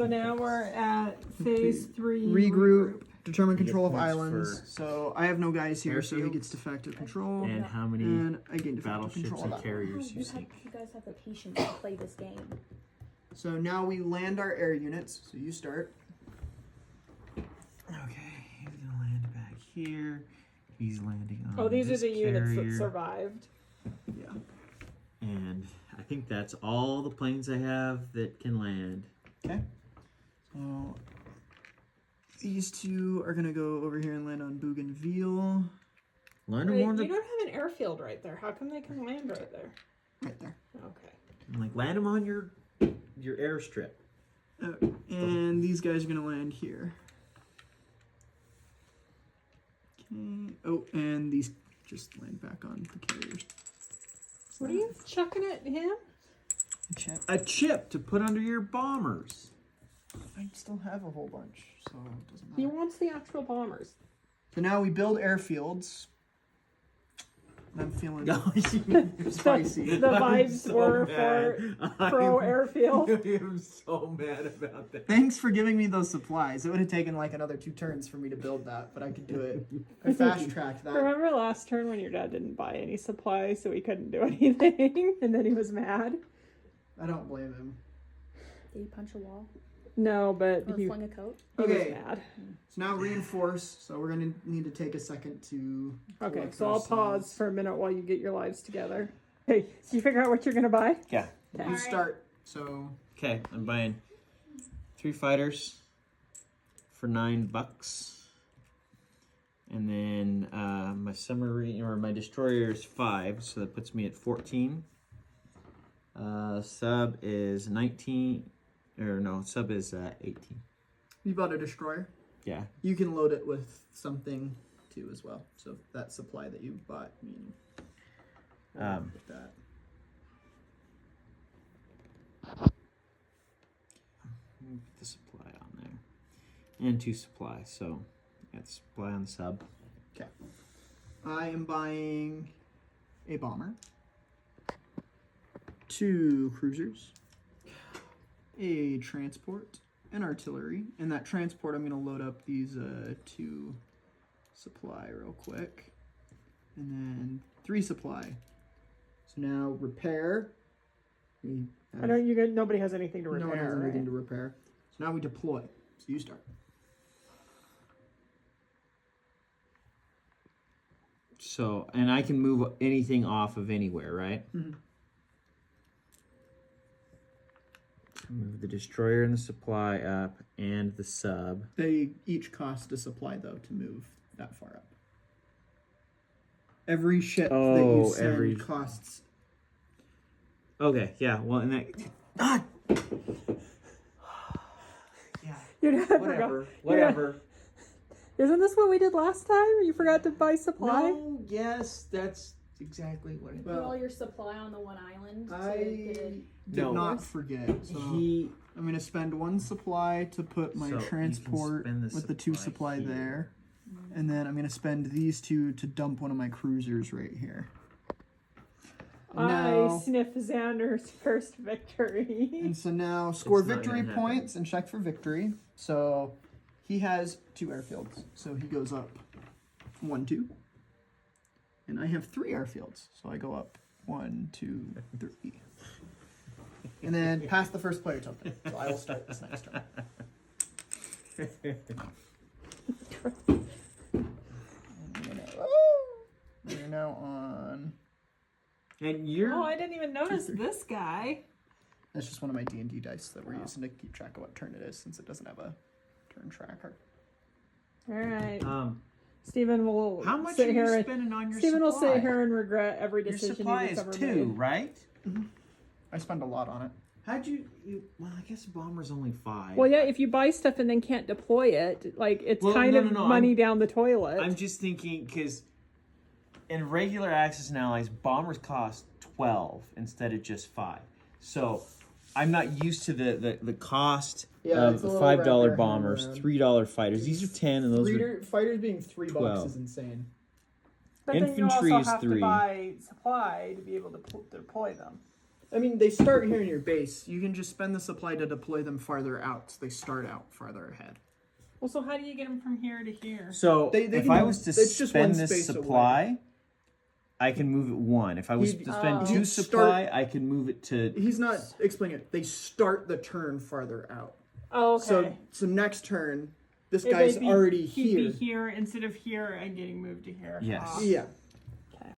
So now we're at phase 3. Regroup. Determine You get control of points islands. So I have no guys here, so he airfields. gets defective control. And how many And I gain defective battleships control and of that. carriers you You sink? guys have the patience to play this game. So now we land our air units. So you start. Okay, he's gonna land back here. He's landing on Oh, these are this the units that carrier. survived. Yeah. And I think that's all the planes I have that can land. Okay. So these two are gonna go over here and land on Bougainville. Land Wait, them on you the, don't have an airfield right there. How come they can land right there? Right there. Okay. like land them on your airstrip. And these guys are gonna land here. Okay. Oh, and these just land back on the carriers. What are you chucking at him? A chip to put under your bombers. I still have a whole bunch, so it doesn't He matter. wants the actual bombers. So now we build airfields. I'm feeling The spicy. vibes were for pro airfield. I'm so mad about that. Thanks for giving me those supplies. It would have taken like another 2 turns for me to build that, but I could do it. I fast tracked that. Remember last turn when your dad didn't buy any supplies, so he couldn't do anything, and then he was mad? I don't blame him. Did you punch a wall? No, but Or he fling a coat? was Okay. mad. So now reinforce. So we're gonna need to take a second to. Okay, collect so I'll ourselves. pause for a minute while you get your lives together. Hey, so you figure out what you're gonna buy? Yeah. You start. So Okay, I'm buying 3 fighters for $9, and then my submarine or my destroyer is 5, so that puts me at 14. Sub is 19, or no, sub is 18. you bought a destroyer. Yeah. You can load it with something too as well. So that supply that you bought, meaning with that. Put the supply on there, and 2 supplies. So got the supply on the sub. Okay. I am buying a bomber, 2 cruisers, a transport, an artillery, and that transport I'm going to load up these 2 supply real quick, and then 3 supply. So now repair. We I know you get nobody has anything to repair. No one has anything right? to repair. So now we deploy. So you start. So, and I can move anything off of anywhere, right? Mhm. Move the destroyer and the supply up, and the sub. They each cost a supply though to move that far up. Every ship that you Oh, send costs. Okay, yeah. Well, and that. Ah! Yeah. Your dad forgot. Whatever. Whatever. Isn't this what we did last time? You forgot to buy supply? No. Yes, that's exactly what it. Put all your supply on the one island. I did No. not forget. So He. I'm gonna spend 1 supply to put my So you can transport spend the with the 2 supply supply here. there, and then I'm gonna spend these 2 to dump one of my cruisers right here. I Now, sniff Xander's first victory. and so now score It's not victory gonna happen. points and check for victory. So he has 2 airfields, so he goes up 1, 2, and I have 3 airfields, so I go up 1, 2, 3, and then pass the first player token. So I will start this next turn. You're now on. And you're. Oh, I didn't even notice this guy. That's just one of my D&D dice that we're using to keep track of what turn it is, since it doesn't have a turn tracker. All right. Stephen will How much sit are here you and spending on your Stephen will supply? sit here and regret every Your decision supply he's is ever 2, made. right? I spend a lot on it. How'd you? Well, I guess a bomber's only 5. Well, yeah, if you buy stuff and then can't deploy it, like it's Well, kind no, of no, no, money down the toilet. I'm just thinking because in regular Access and Allies, bombers cost 12 instead of just 5. So I'm not used to the cost Yeah, of it's a the little $5 wrap bombers, around. $3 fighters. These are 10, and those are. Fighters being $3 12. is insane. but then you infantry also is have 3. to buy supply to be able to deploy them. I mean, they start here in your base. You can just spend the supply to deploy them farther out, so they start out farther ahead. Well, so how do you get them from here to here? So They if can I do- was to it's just one spend this space supply, I can move it one. If I was He'd- to spend he'd two supply, I can move it to. He's not explaining it. They start the turn farther out. Oh, okay. So next turn, this If guy's they'd be- already He'd here. be here instead of here and getting moved to here. Yes. Ah. Yeah.